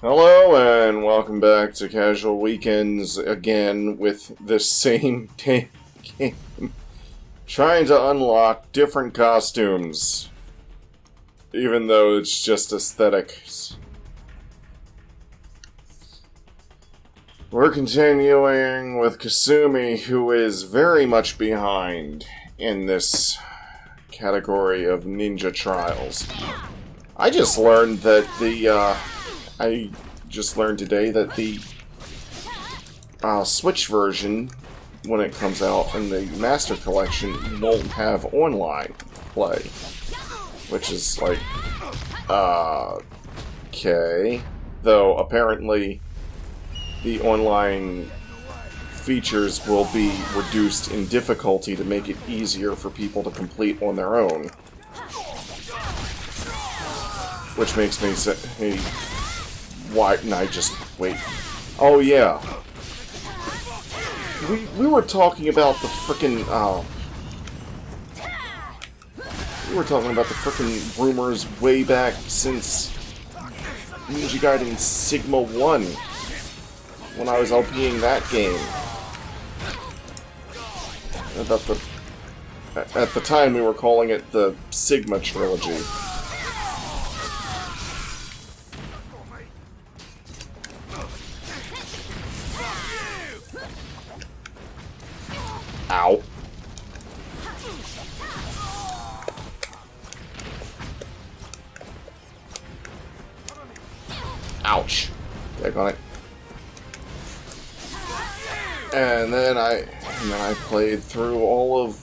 Hello and welcome back to Casual Weekends again with the same game. Trying to unlock different costumes. Even though it's just aesthetics. We're continuing with Kasumi, who is very much behind in this category of ninja trials. I just learned that I just learned today that the Switch version, when it comes out in the Master Collection, won't have online play. Which is like, okay. Though apparently the online features will be reduced in difficulty to make it easier for people to complete on their own. Which makes me say, hey, why didn't I just wait? Oh yeah. We were talking about the frickin', we were talking about the frickin' rumors way back since Ninja Gaiden Sigma 1, when I was LPing that game. At the time we were calling it the Sigma Trilogy. Ow. Ouch. Take on it. And then I played through all of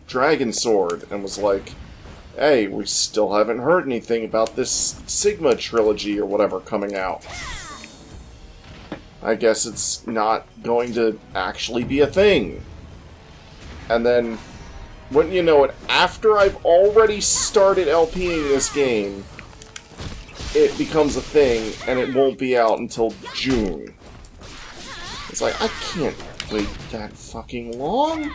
Dragon Sword and was like, hey, we still haven't heard anything about this Sigma trilogy or whatever coming out. I guess it's not going to actually be a thing. And then, wouldn't you know it, after I've already started LPing this game, it becomes a thing, and it won't be out until June. It's like, I can't wait that fucking long.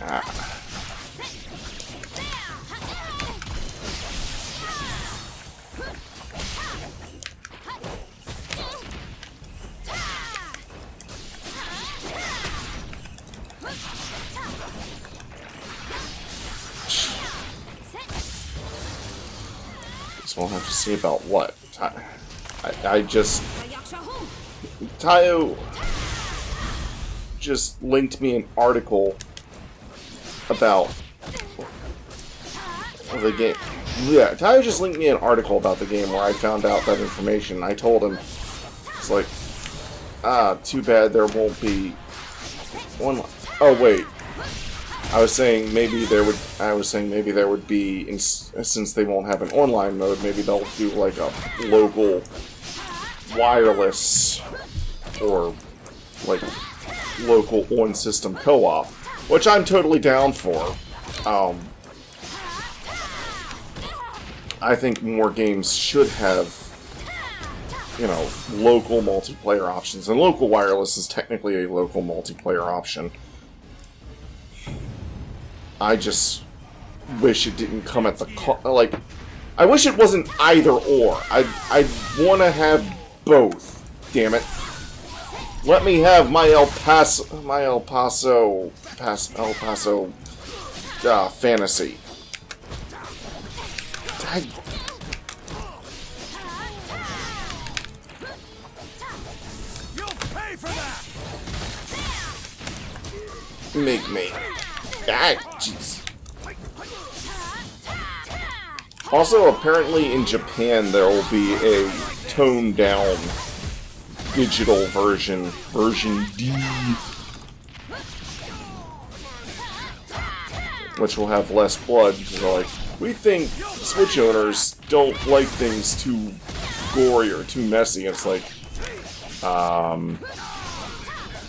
Ah. We'll have to see about what. Tayo just linked me an article about the game. Yeah, Tayo just linked me an article about the game where I found out that information. I told him, it's like, too bad there won't be one. Oh wait. I was saying maybe there would be, since they won't have an online mode, maybe they'll do like a local wireless or like local on-system co-op, which I'm totally down for. I think more games should have, you know, local multiplayer options, and local wireless is technically a local multiplayer option. I just wish it didn't come at the like. I wish it wasn't either or. I want to have both. Damn it! Let me have my El Paso fantasy. You'll pay for that. Make me. Ah, jeez. Also, apparently in Japan there will be a toned-down digital version D, which will have less blood. So, like, we think Switch owners don't like things too gory or too messy. It's like,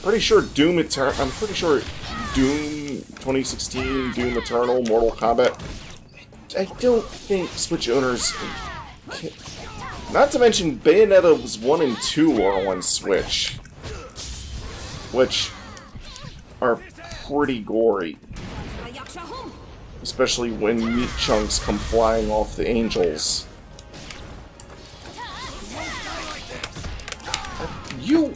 pretty sure Doom Eternal. I'm pretty sure Doom 2016, Doom Eternal, Mortal Kombat. I don't think Switch owners Not to mention, Bayonetta's 1 and 2 are on Switch, which are pretty gory. Especially when meat chunks come flying off the angels. You...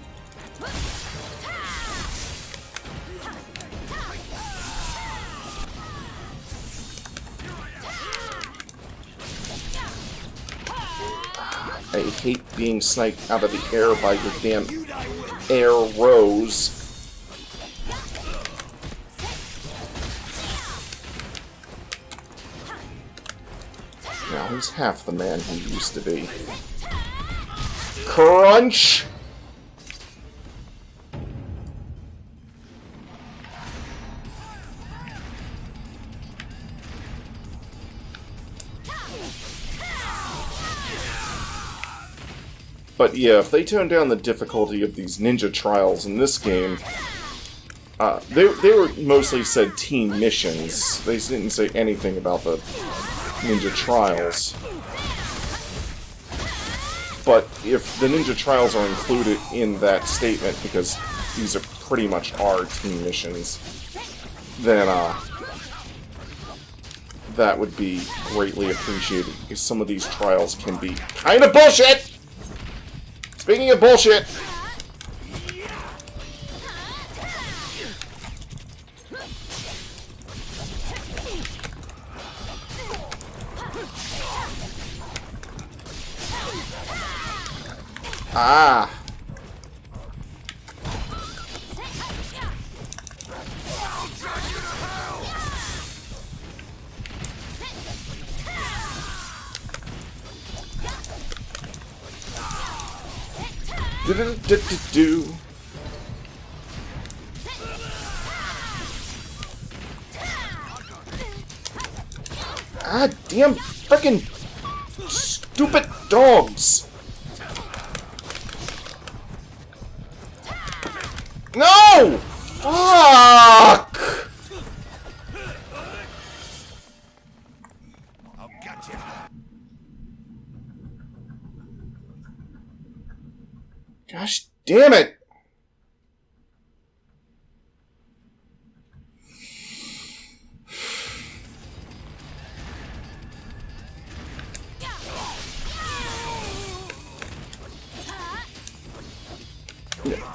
I hate being sniped out of the air by your damn arrows. Now he's half the man he used to be. Crunch! But yeah, if they tone down the difficulty of these ninja trials in this game, they were mostly said team missions. They didn't say anything about the ninja trials. But if the ninja trials are included in that statement, because these are pretty much our team missions, then that would be greatly appreciated, because some of these trials can be kind of bullshit! Speaking of bullshit! Ah! Do-do-do-do-do. Ah, damn frickin' stupid dogs! No! Fuck! I'll get you. Gosh damn it!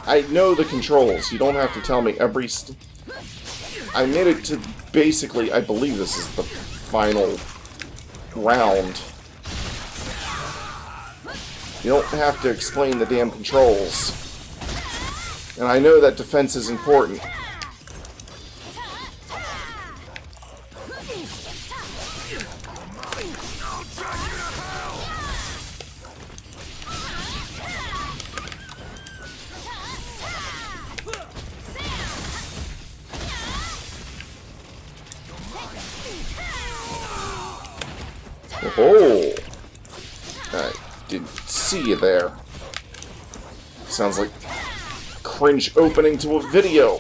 I know the controls. You don't have to tell me every I made it to basically, I believe this is the final round. You don't have to explain the damn controls. And I know that defense is important. Oh! I didn't see you there. Sounds like cringe opening to a video.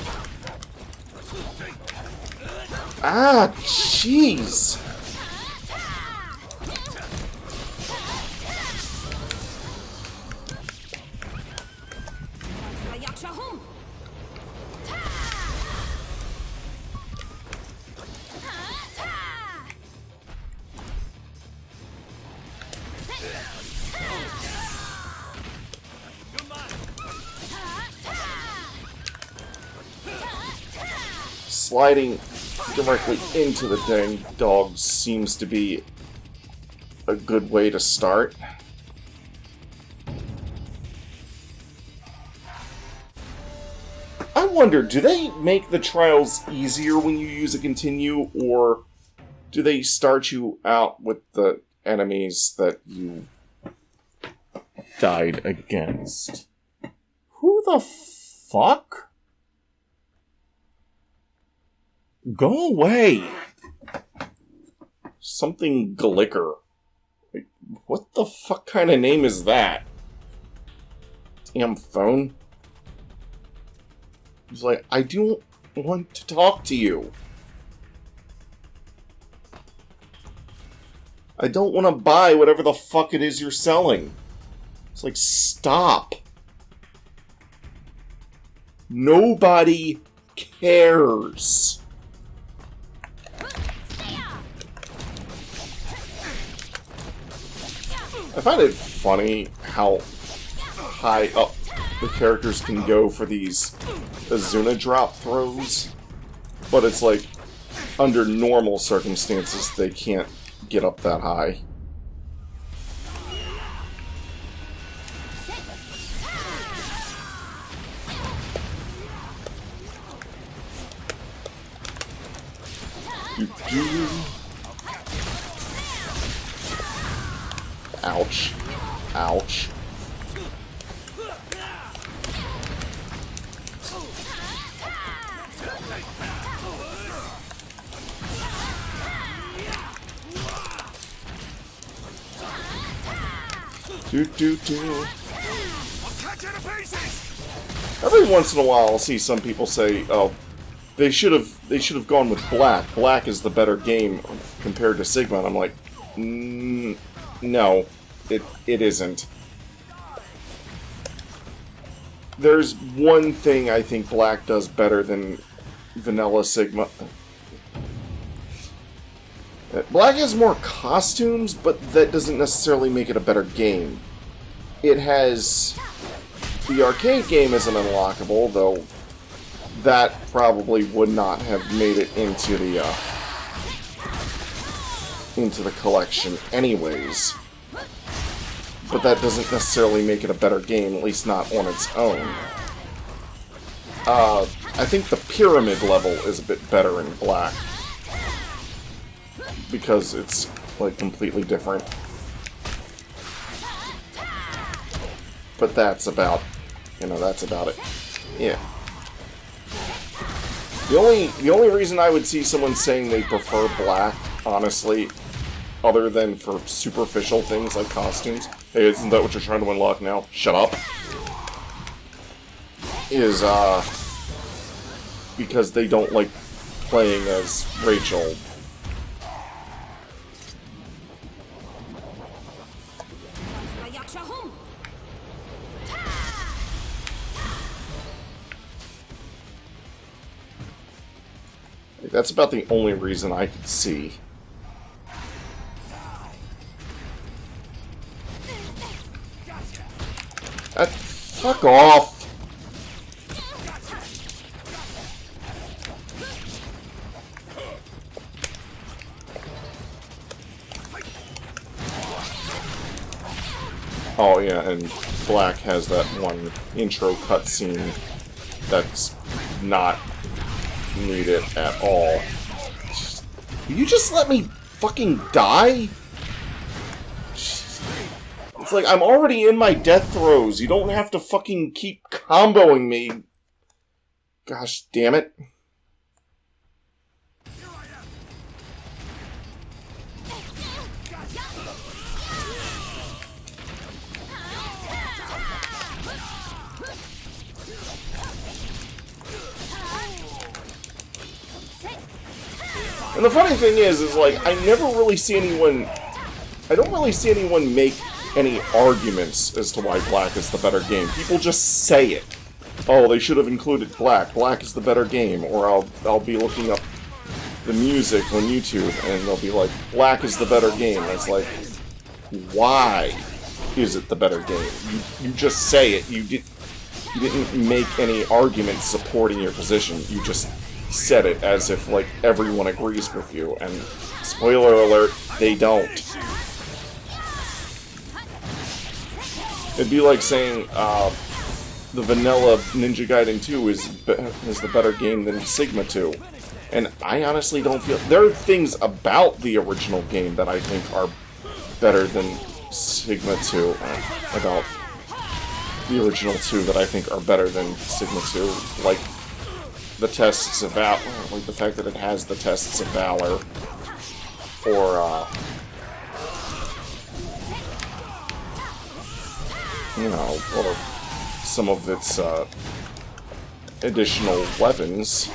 Ah, jeez! Sliding directly into the dang dog seems to be a good way to start. I wonder, do they make the trials easier when you use a continue, or do they start you out with the enemies that you died against? Who the fuck? Go away! Something Glicker. What the fuck kind of name is that? Damn phone. He's like, I don't want to talk to you. I don't want to buy whatever the fuck it is you're selling. It's like, stop. Nobody cares. I find it funny how high up the characters can go for these Azuna drop throws, but it's like, under normal circumstances, they can't get up that high. Ouch. Ouch. Every once in a while, I'll see some people say, "Oh, they should have gone with Black. Black is the better game compared to Sigma." And I'm like, no, it isn't. There's one thing I think Black does better than vanilla Sigma. Black has more costumes, but that doesn't necessarily make it a better game. It has... The arcade game isn't unlockable, though that probably would not have made it into the collection anyways. But that doesn't necessarily make it a better game, at least not on its own. I think the pyramid level is a bit better in Black, because it's, like, completely different. But that's about, that's about it. Yeah. The only reason I would see someone saying they prefer Black, honestly, other than for superficial things like costumes, hey, isn't that what you're trying to unlock now? Shut up. Is, because they don't like playing as Rachel. That's about the only reason I could see. Fuck off! Oh yeah, and Black has that one intro cutscene that's not needed at all. Will you just let me fucking die? It's like, I'm already in my death throes. You don't have to fucking keep comboing me. Gosh damn it. And the funny thing is like, I never really see anyone... I don't really see anyone make any arguments as to why Black is the better game. People just say it. Oh, they should have included Black. Black is the better game. Or I'll be looking up the music on YouTube, and they'll be like, Black is the better game. And it's like, why is it the better game? You just say it. You didn't make any arguments supporting your position. You just said it as if, like, everyone agrees with you. And, spoiler alert, they don't. It'd be like saying, the vanilla Ninja Gaiden 2 is the better game than Sigma 2. And I honestly don't feel... There are things about the original game that I think are better than Sigma 2. About the original 2 that I think are better than Sigma 2. Like, the Tests of Valor. Like, the fact that it has the Tests of Valor. Or, you know, or some of its, additional weapons.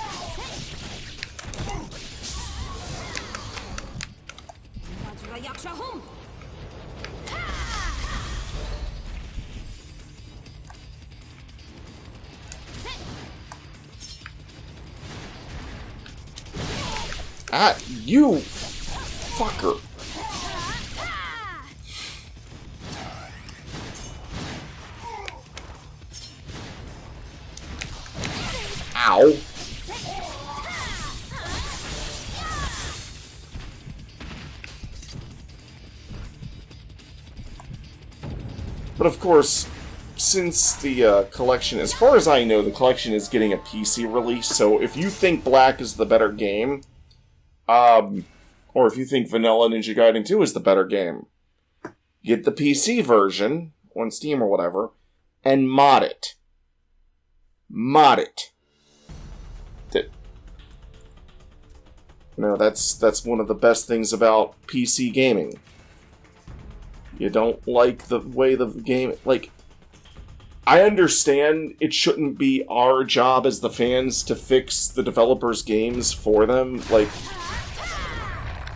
at you, fucker. Ow. But of course, since the collection, as far as I know, the collection is getting a PC release, so if you think Black is the better game, or if you think Vanilla Ninja Gaiden 2 is the better game, get the PC version on Steam or whatever, and mod it. Mod it. You know, that's one of the best things about PC gaming. You don't like the way the game... Like, I understand it shouldn't be our job as the fans to fix the developers' games for them. Like,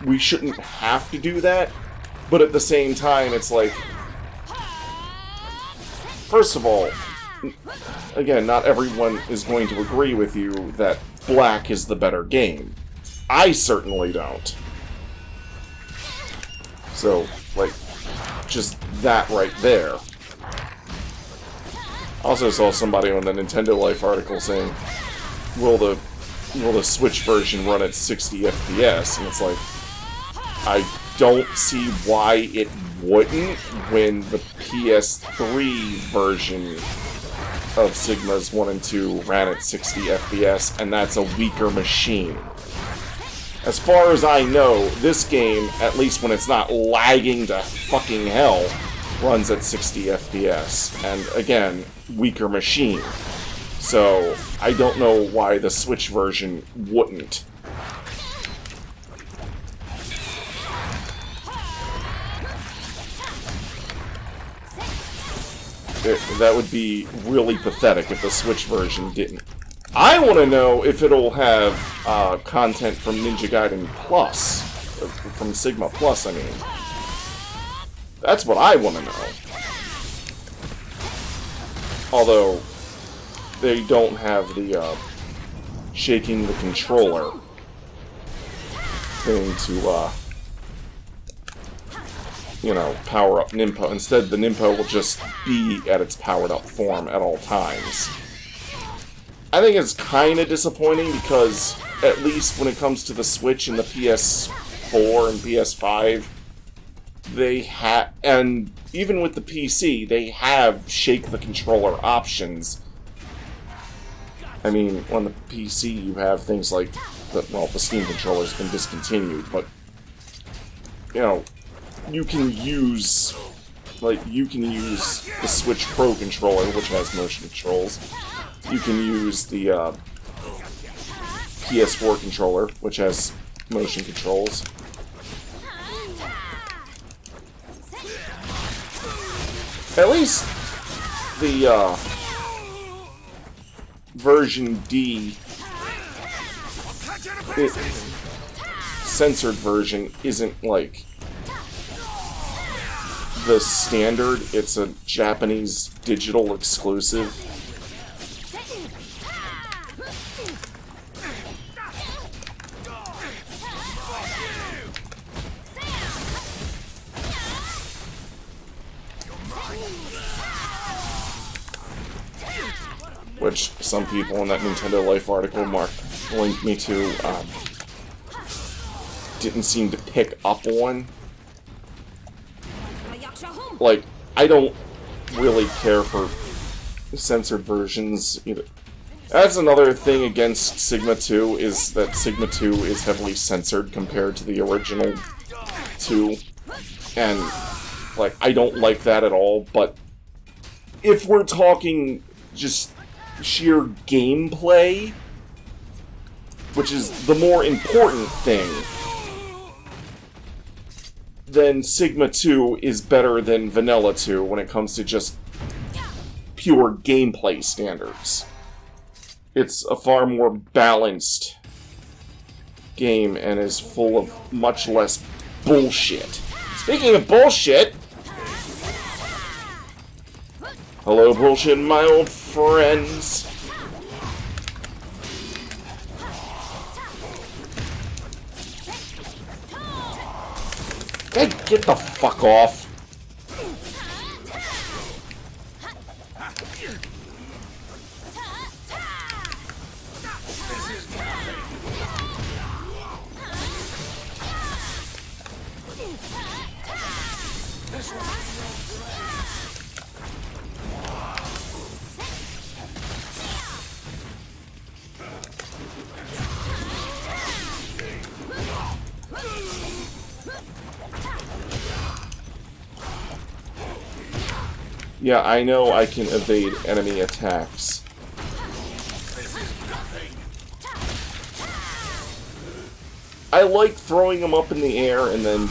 we shouldn't have to do that. But at the same time, it's like... First of all, again, not everyone is going to agree with you that Black is the better game. I certainly don't. So, like... just that right there. Also saw somebody on the Nintendo Life article saying, will the Switch version run at 60 FPS? And it's like, I don't see why it wouldn't when the PS3 version of Sigma's 1 and 2 ran at 60 FPS, and that's a weaker machine. As far as I know, this game, at least when it's not lagging to fucking hell, runs at 60 FPS. And again, weaker machine. So, I don't know why the Switch version wouldn't. That would be really pathetic if the Switch version didn't. I want to know if it'll have content from Ninja Gaiden Plus. From Sigma Plus, I mean. That's what I want to know. Although, they don't have the shaking the controller thing to, you know, power up Ninpo. Instead, the Ninpo will just be at its powered up form at all times. I think it's kind of disappointing because, at least when it comes to the Switch and the PS4 and PS5, they have, and even with the PC, they have shake the controller options. I mean, on the PC you have things like, the Steam controller's been discontinued, but, you know, you can use the Switch Pro controller, which has motion controls. You can use the PS4 controller, which has motion controls. At least the version D, censored version, isn't like the standard. It's a Japanese digital exclusive. Which some people in that Nintendo Life article linked me to didn't seem to pick up on. Like, I don't really care for censored versions either. That's another thing against Sigma 2, is that Sigma 2 is heavily censored compared to the original 2. And, like, I don't like that at all, but if we're talking just sheer gameplay, which is the more important thing, then Sigma 2 is better than Vanilla 2 when it comes to just pure gameplay standards. It's a far more balanced game and is full of much less bullshit. Speaking of bullshit, hello bullshit, my old friends. Get the fuck off. Yeah, I know I can evade enemy attacks. I like throwing them up in the air and then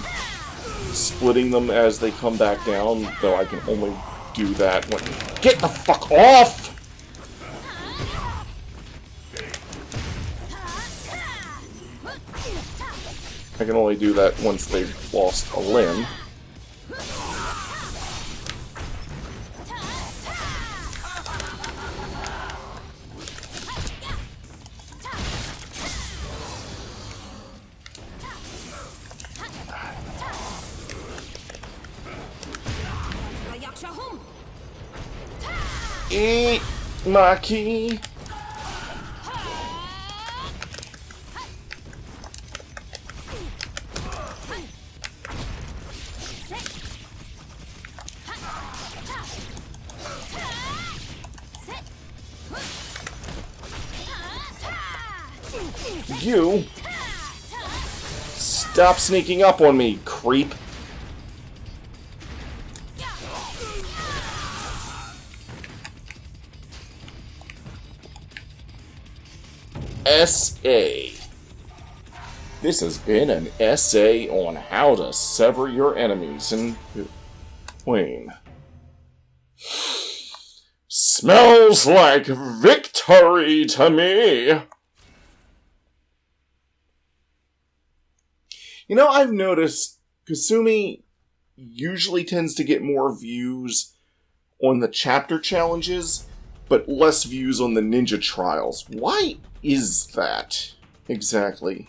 splitting them as they come back down, though I can only do that when... Get the fuck off! I can only do that once they've lost a limb. Eat my key. You stop sneaking up on me, creep. SA. This has been an essay on how to sever your enemies in between. Smells like victory to me. You know, I've noticed Kasumi usually tends to get more views on the chapter challenges, but less views on the ninja trials. Why is that exactly?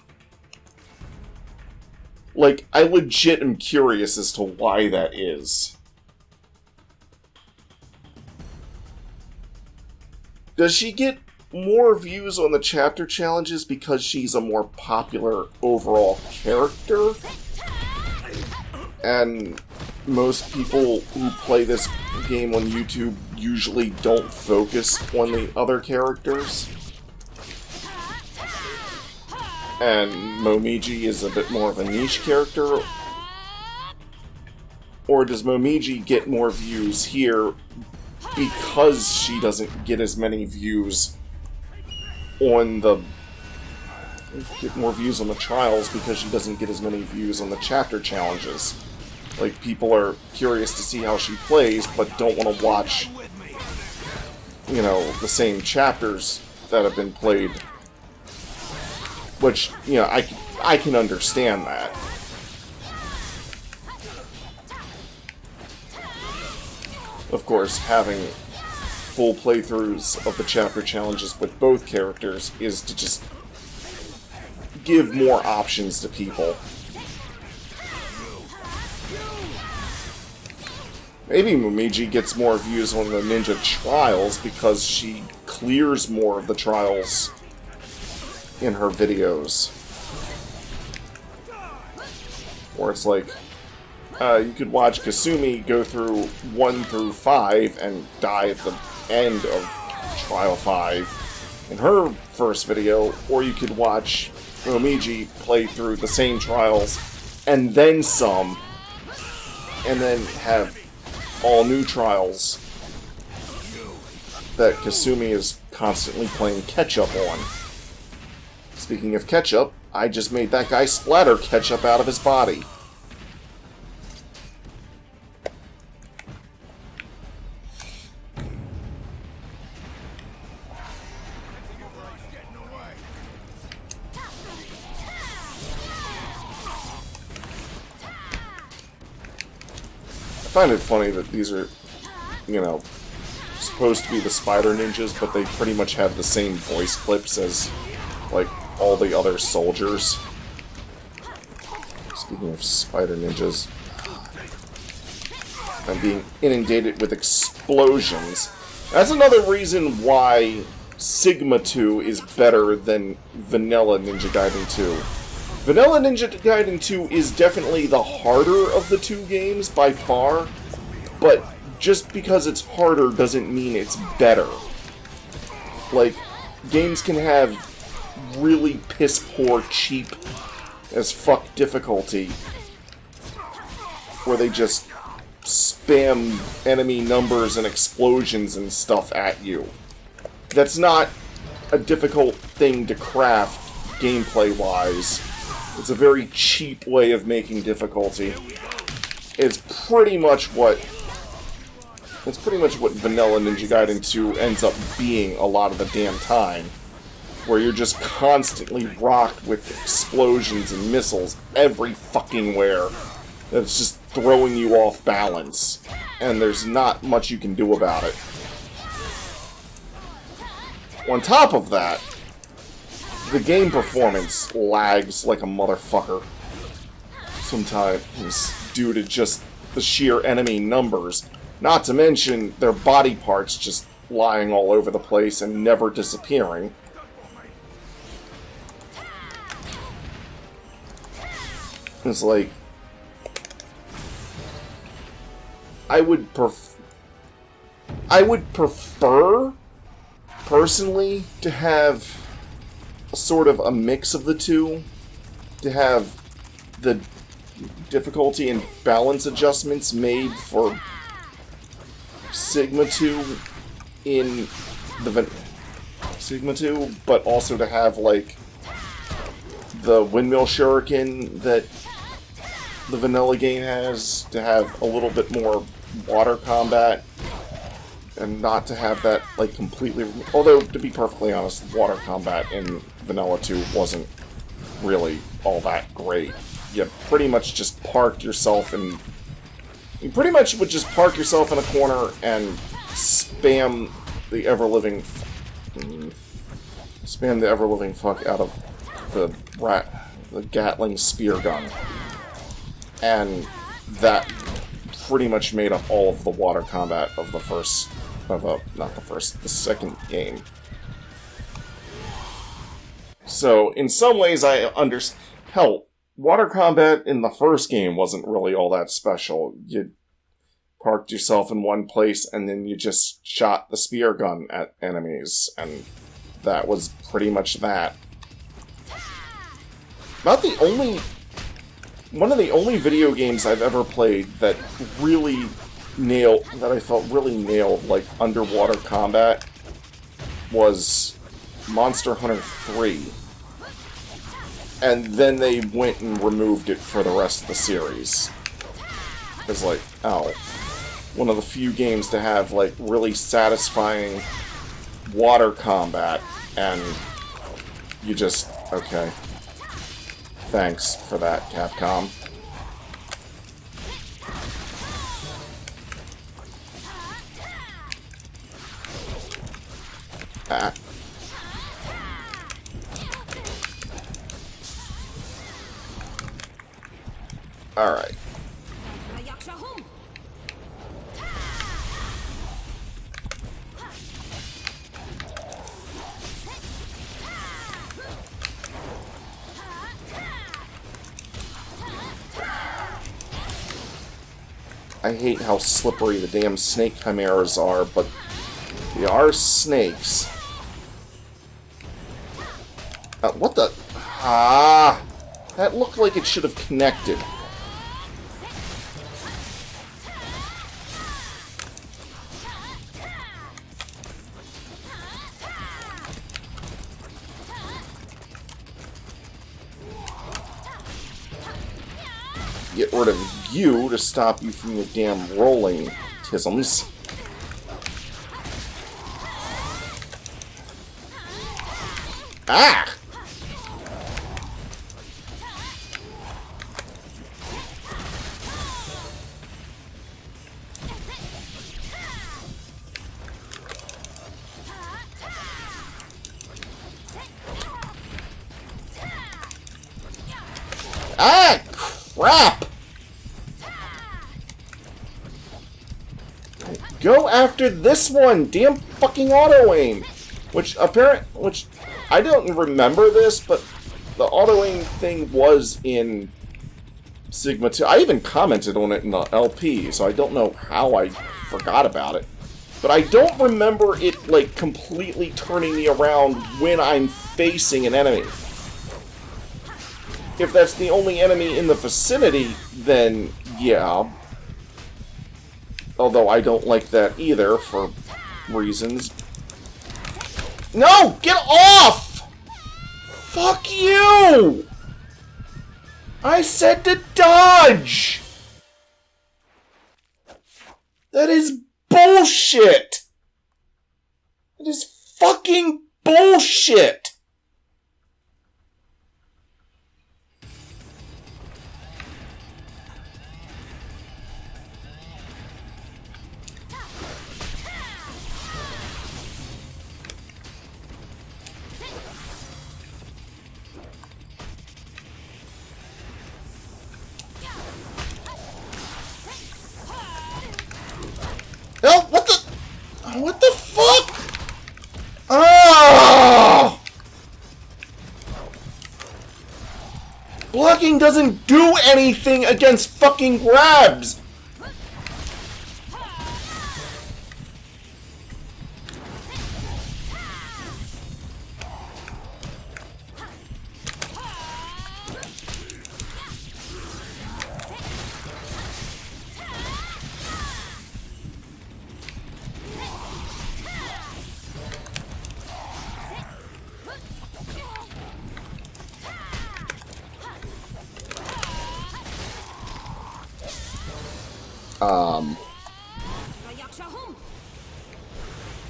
Like, I legit am curious as to why that is. Does she get more views on the chapter challenges because she's a more popular overall character? And most people who play this game on YouTube usually don't focus on the other characters? And Momiji is a bit more of a niche character? Or does Momiji get more views here because she doesn't get as many views on the... get more views on the trials because she doesn't get as many views on the chapter challenges? Like, people are curious to see how she plays, but don't want to watch, you know, the same chapters that have been played. Which, you know, I can understand that. Of course, having full playthroughs of the chapter challenges with both characters is to just give more options to people. Maybe Momiji gets more views on the ninja trials because she clears more of the trials in her videos. Or it's like, you could watch Kasumi go through 1 through 5 and die at the end of Trial 5 in her first video, or you could watch Momiji play through the same trials and then some, and then have all new trials that Kasumi is constantly playing catch-up on. Speaking of ketchup, I just made that guy splatter ketchup out of his body. I find it funny that these are, you know, supposed to be the spider ninjas, but they pretty much have the same voice clips as, like, all the other soldiers. Speaking of spider ninjas, and being inundated with explosions. That's another reason why Sigma 2 is better than Vanilla Ninja Gaiden 2. Vanilla Ninja Gaiden 2 is definitely the harder of the two games by far, but just because it's harder doesn't mean it's better. Like, games can have really piss-poor, cheap as fuck difficulty, where they just spam enemy numbers and explosions and stuff at you. That's not a difficult thing to craft gameplay-wise. It's a very cheap way of making difficulty. It's pretty much what Vanilla Ninja Gaiden 2 ends up being a lot of the damn time. Where you're just constantly rocked with explosions and missiles every fucking where. That's just throwing you off balance. And there's not much you can do about it. On top of that, the game performance lags like a motherfucker sometimes due to just the sheer enemy numbers. Not to mention their body parts just lying all over the place and never disappearing. It's like, I would prefer, personally, to have sort of a mix of the two. To have the difficulty and balance adjustments made for Sigma 2 in the Sigma 2, but also to have, like, the windmill shuriken that the vanilla game has, to have a little bit more water combat, and not to have that, like, completely... Although, to be perfectly honest, water combat in Vanilla 2 wasn't really all that great. You pretty much just parked yourself in... You pretty much would just park yourself in a corner and spam the ever-living... Spam the ever-living fuck out of the Gatling spear gun. And that pretty much made up all of the water combat of the first... the second game. So, in some ways I understand... Hell, water combat in the first game wasn't really all that special. You parked yourself in one place and then you just shot the spear gun at enemies, and that was pretty much that. One of the only video games I've ever played that I felt really nailed, like, underwater combat was Monster Hunter 3. And then they went and removed it for the rest of the series. It's like, oh. One of the few games to have, like, really satisfying water combat, and you just... Okay. Thanks for that, Capcom. Ah. Alright. I hate how slippery the damn snake chimeras are, but they are snakes. What the... Ah! That looked like it should have connected. Get rid of you to stop you from your damn rolling tisms. Ah! Ah! Crap! Go after this one! Damn fucking auto-aim! Which I don't remember this, but the auto-aim thing was in Sigma 2. I even commented on it in the LP, so I don't know how I forgot about it. But I don't remember it, like, completely turning me around when I'm facing an enemy. If that's the only enemy in the vicinity, then yeah. Although I don't like that either, for reasons. No! Get off! Fuck you! I said to dodge! That is bullshit! It is fucking bullshit! No, what the fuck? Oh! Blocking doesn't do anything against fucking grabs!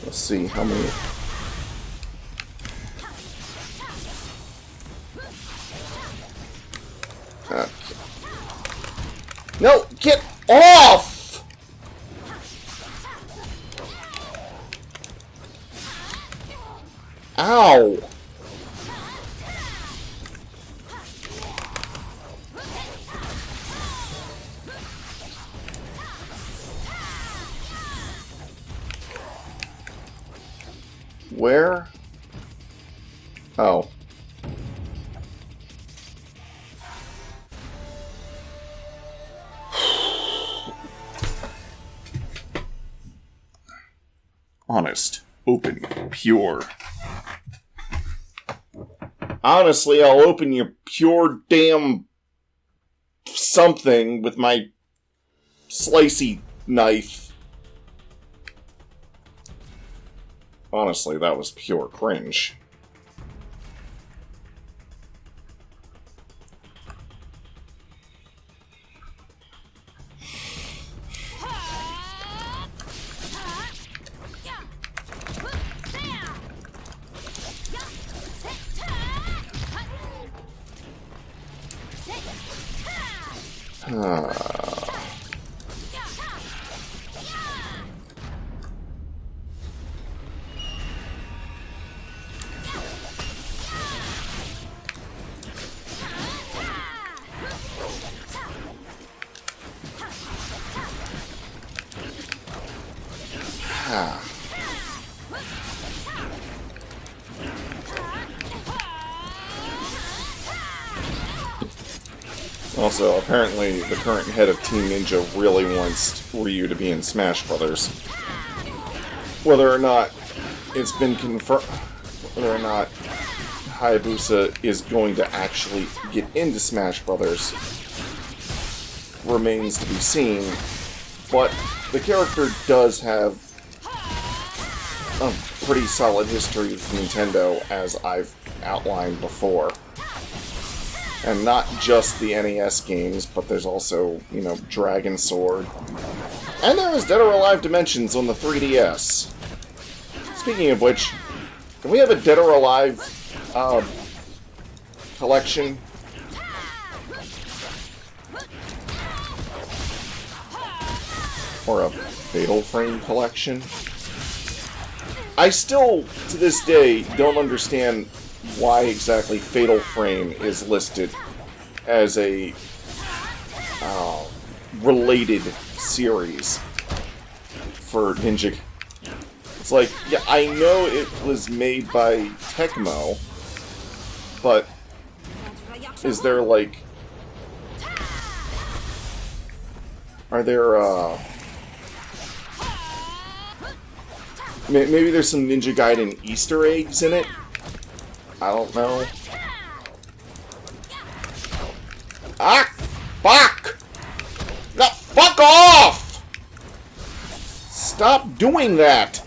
Let's see how many. Okay. No, get off! Ow! Where? Oh. Honest, open, pure. Honestly, I'll open your pure damn something with my slicey knife. Honestly, that was pure cringe. Also, apparently, the current head of Team Ninja really wants Ryu to be in Smash Brothers. Whether or not it's been confirmed, whether or not Hayabusa is going to actually get into Smash Brothers remains to be seen, but the character does have a pretty solid history with Nintendo, as I've outlined before. And not just the NES games, but there's also, you know, Dragon Sword. And there is Dead or Alive Dimensions on the 3DS. Speaking of which, can we have a Dead or Alive collection? Or a Fatal Frame collection? I still, to this day, don't understand why exactly Fatal Frame is listed as a related series for Ninja. It's like, yeah, I know it was made by Tecmo, but is there, like... Are there, maybe there's some Ninja Gaiden Easter eggs in it? I don't know. Ah! Fuck! No, fuck off! Stop doing that!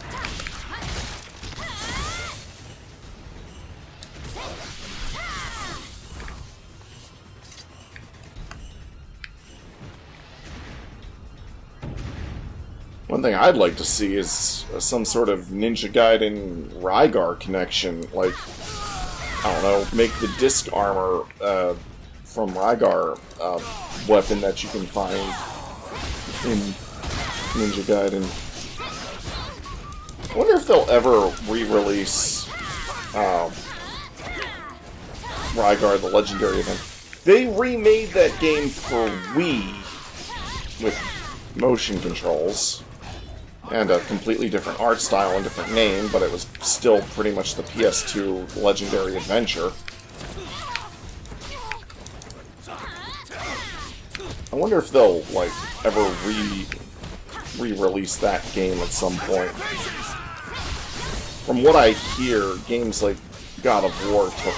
One thing I'd like to see is some sort of Ninja Gaiden Rygar connection. Like, I don't know, make the disc armor from Rygar weapon that you can find in Ninja Gaiden. I wonder if they'll ever re-release Rygar, the legendary event. They remade that game for Wii with motion controls and a completely different art style and different name, but it was still pretty much the PS2 Legendary Adventure. I wonder if they'll, like, ever re-release that game at some point. From what I hear, games like God of War took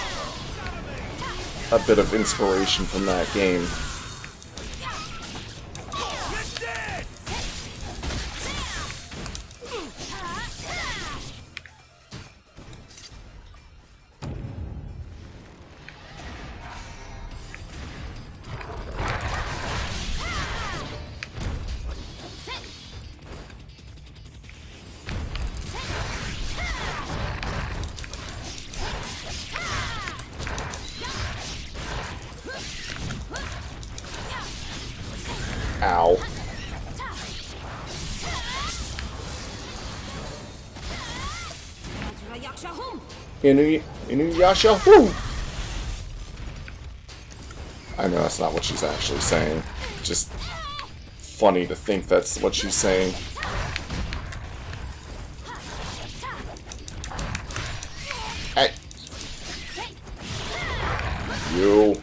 a bit of inspiration from that game. Ow. Inuyasha, whoo! I know that's not what she's actually saying. Just funny to think that's what she's saying. Hey! You.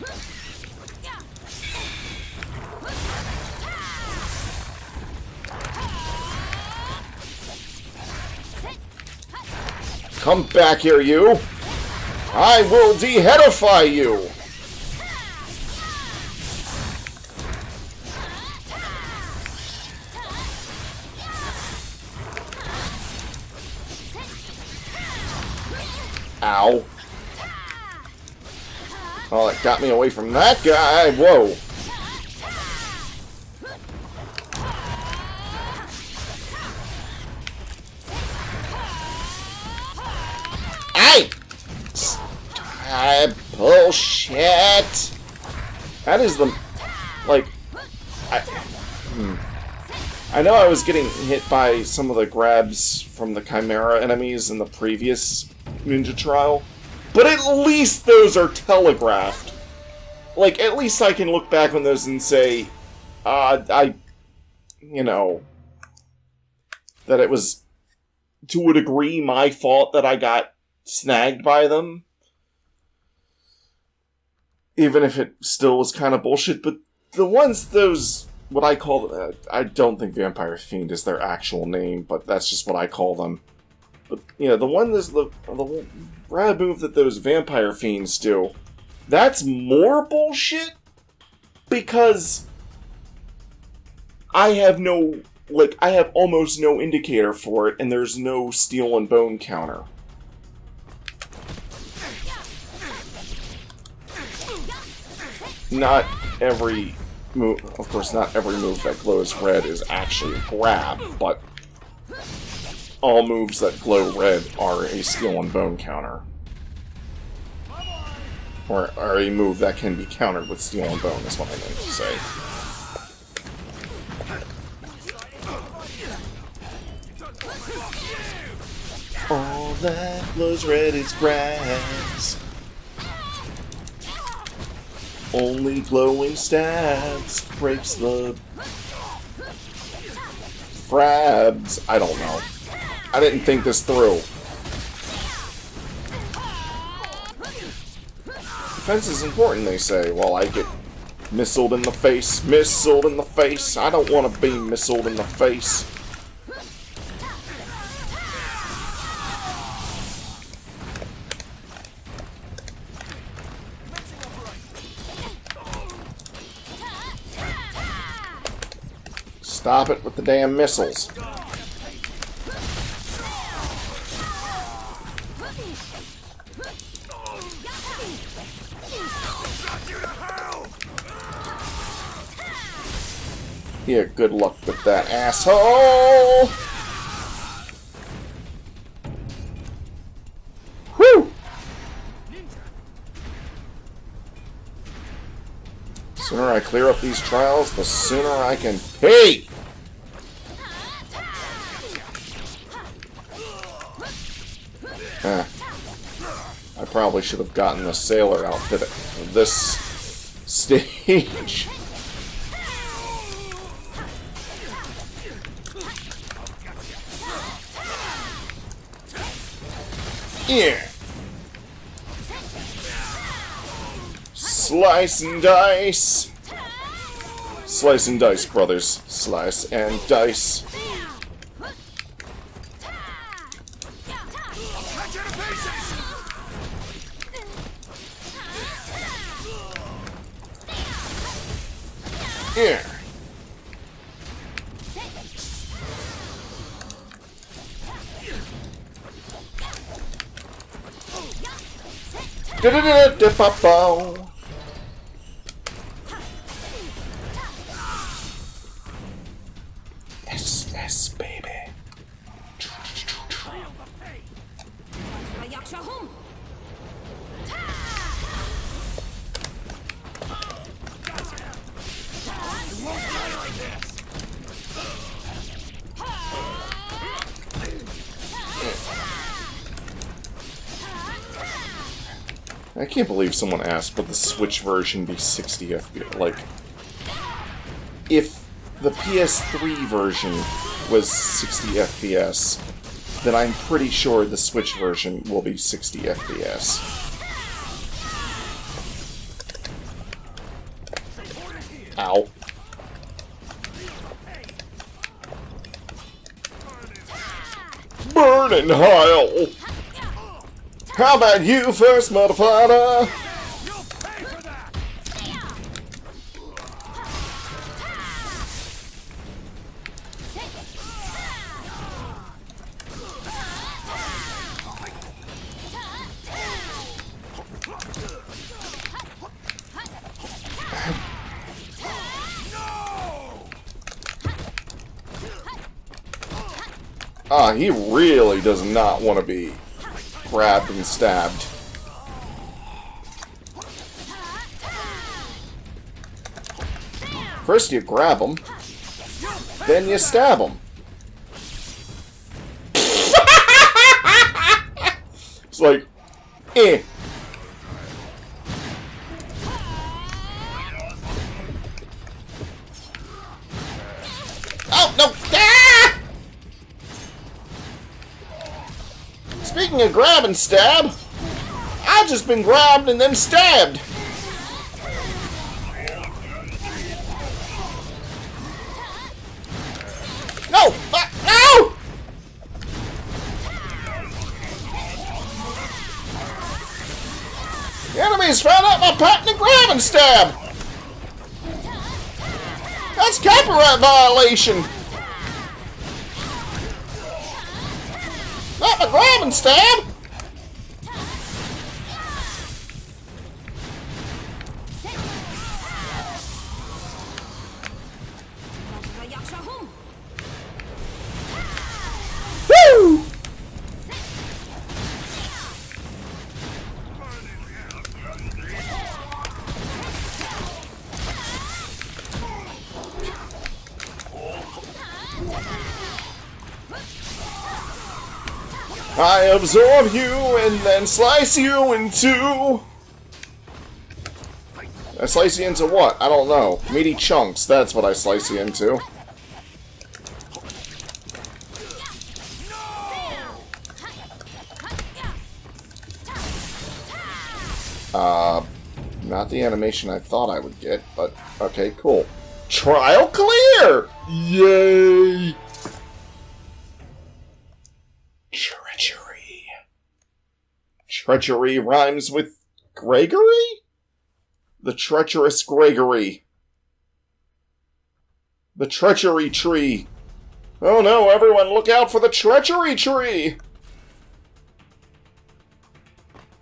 Come back here, you! I will de-headify you! Ow. Oh, that got me away from that guy! Whoa! Bullshit! That is the... like... I know I was getting hit by some of the grabs from the Chimera enemies in the previous Ninja Trial, but at least those are telegraphed. Like, at least I can look back on those and say, you know, that it was, to a degree, my fault that I got snagged by them. Even if it still was kind of bullshit, but the ones, those, what I call, I don't think Vampire Fiend is their actual name, but that's just what I call them. But, you know, the one that's the rad move that those Vampire Fiends do, that's more bullshit, because I have no, like, I have almost no indicator for it, and there's no steel and bone counter. Not every move, of course, not every move that glows red is actually a grab, but all moves that glow red are a steel and bone counter. Or are a move that can be countered with steel and bone, is what I meant to say. All that glows red is grass. Only glowing stabs breaks the Frabs. I don't know. I didn't think this through. Defense is important, they say. Well, I get missiled in the face. Missiled in the face. I don't want to be missiled in the face. Stop it with the damn missiles. Yeah, good luck with that, asshole! Whew! The sooner I clear up these trials, the sooner I can... Hey! I probably should have gotten the sailor outfit at this stage. Yeah. Slice and dice. Slice and dice, brothers. Slice and dice. Yeah. Da-da-da-da-da-pa-pow. SS, baby. I can't believe someone asked would the Switch version be 60 FPS. Like, if the PS3 version was 60 FPS, then I'm pretty sure the Switch version will be 60 FPS. Ow. Burn in hell! How about you first, motherfucker? You'll pay for that. Ah, he really does not want to be grabbed and stabbed. First you grab him, then you stab him. It's like, eh. Oh, no! Ah! Speaking of grab and stab, I've just been grabbed and then stabbed. No! No! The enemy's found out my patent of grab and stab. That's copyright violation. Not the grab and stab! Woo! I absorb you and then slice you in two. I slice you into what? I don't know. Meaty chunks, that's what I slice you into. Not the animation I thought I would get, but okay, cool. Trial clear! Yay! Treachery. Treachery rhymes with Gregory? The treacherous Gregory. The treachery tree. Oh no, everyone look out for the treachery tree!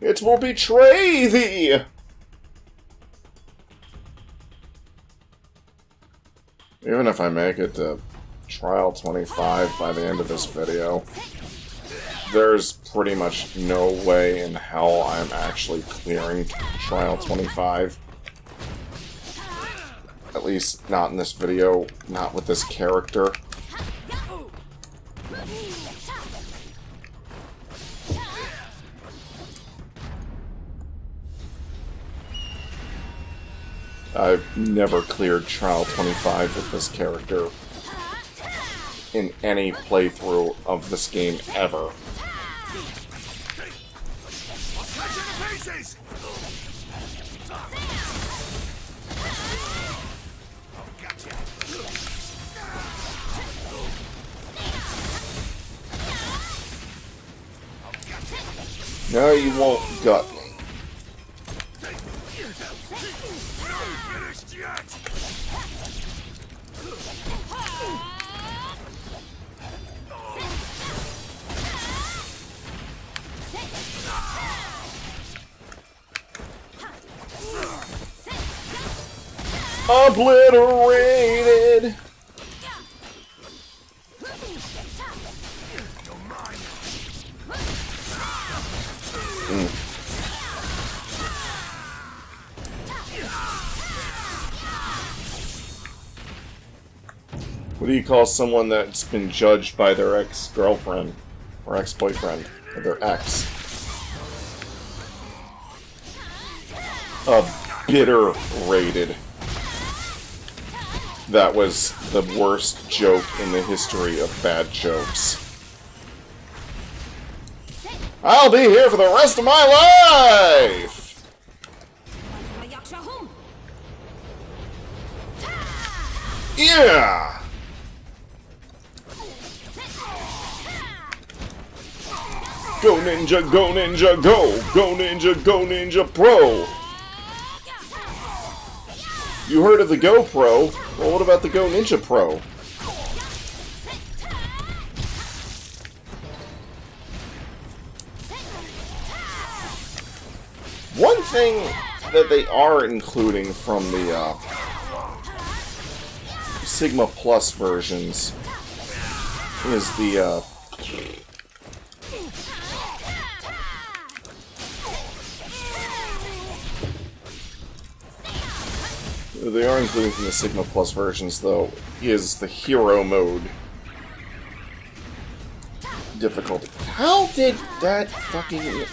It will betray thee! Even if I make it to Trial 25 by the end of this video, there's pretty much no way in hell I'm actually clearing Trial 25. At least not in this video, not with this character. I've never cleared Trial 25 with this character in any playthrough of this game ever. No, you won't gut me. Obliterated! What do you call someone that's been judged by their ex-girlfriend or ex-boyfriend or their ex? Obliterated. That was the worst joke in the history of bad jokes. I'll be here for the rest of my life! Yeah! Go ninja, go ninja, go! Go ninja, go ninja pro! You heard of the GoPro? Well, what about the Go Ninja Pro? One thing that they are including from the Sigma Plus versions is the they are including from the Sigma Plus versions, though, is the hero mode difficulty. How did that fucking...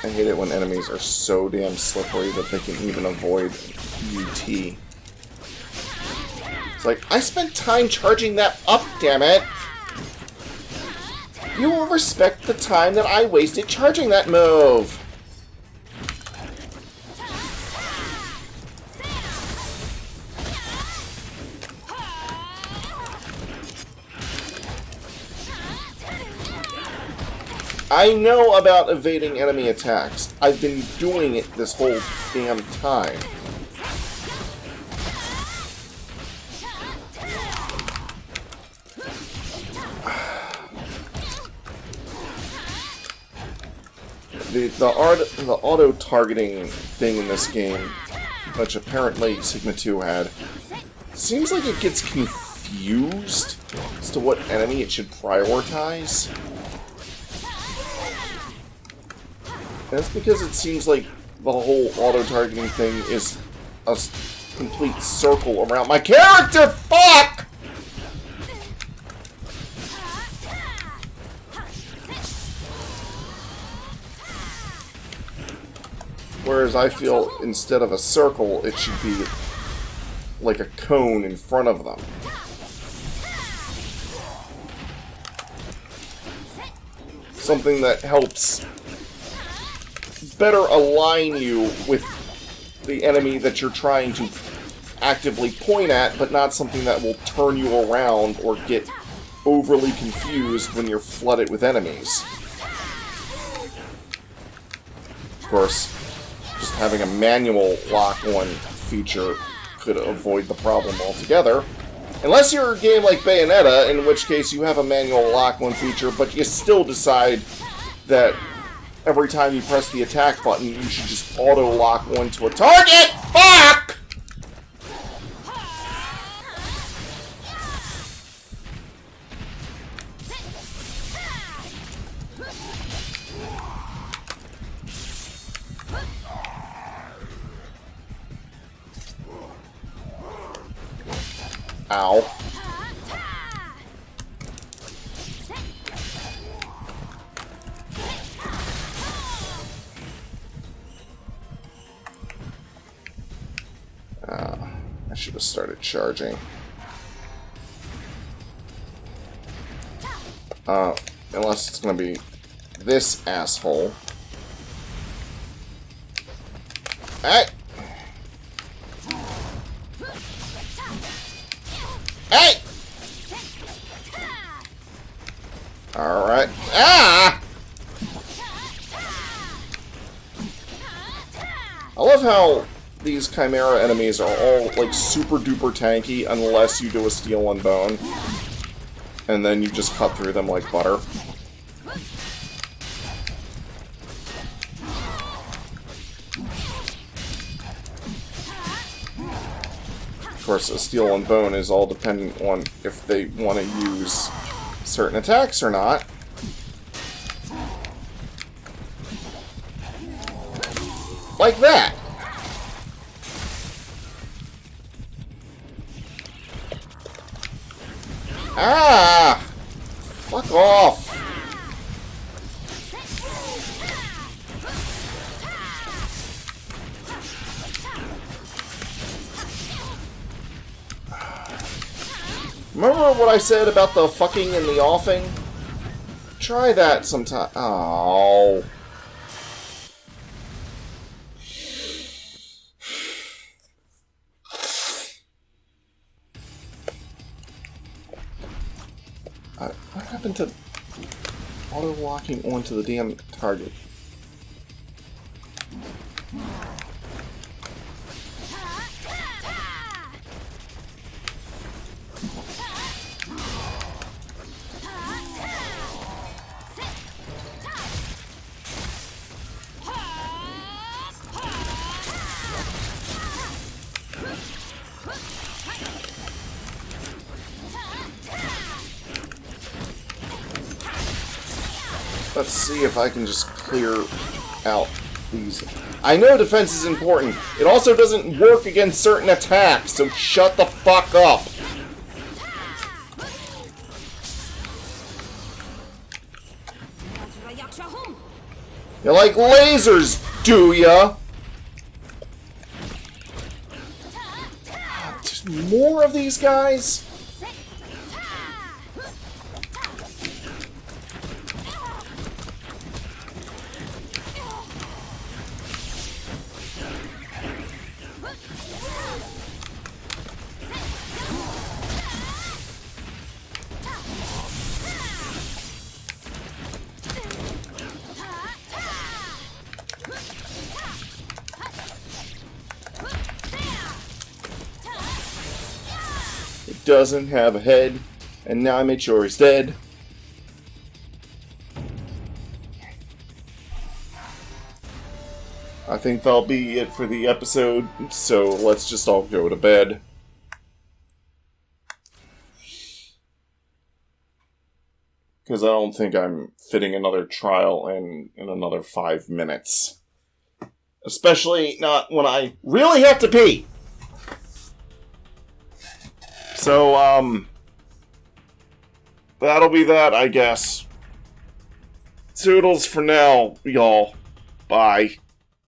I hate it when enemies are so damn slippery that they can even avoid UT. It's like, I spent time charging that up, damn it! You will respect the time that I wasted charging that move! I know about evading enemy attacks. I've been doing it this whole damn time. The auto-targeting thing in this game, which apparently Sigma 2 had, seems like it gets confused as to what enemy it should prioritize. And that's because it seems like the whole auto-targeting thing is a complete circle around my character! Fuck! Whereas I feel instead of a circle, it should be like a cone in front of them. something that helps better align you with the enemy that you're trying to actively point at, but not something that will turn you around or get overly confused when you're flooded with enemies. Of course, just having a manual lock-on feature could avoid the problem altogether. Unless you're a game like Bayonetta, in which case you have a manual lock-on feature, but you still decide that every time you press the attack button, you should just auto-lock onto a target! Fuck! Ow. I should have started charging. Unless it's gonna be this asshole. Hey! Hey! Alright. Ah! I love how these Chimera enemies are all, like, super duper tanky unless you do a steel and bone. And then you just cut through them like butter. Of course, a steel and bone is all dependent on if they want to use certain attacks or not. Like that! Ah! Fuck off! Remember what I said about the fucking and the offing? Try that sometime. Oh. What happened to auto-locking onto the damn target? Let's see if I can just clear out these. I know defense is important. It also doesn't work against certain attacks, so shut the fuck up. You like lasers, do ya? Just more of these guys? Doesn't have a head, and now I made sure he's dead. I think that'll be it for the episode, so let's just all go to bed. Because I don't think I'm fitting another trial in another 5 minutes. Especially not when I really have to pee! So, that'll be that, I guess. Toodles for now, y'all. Bye.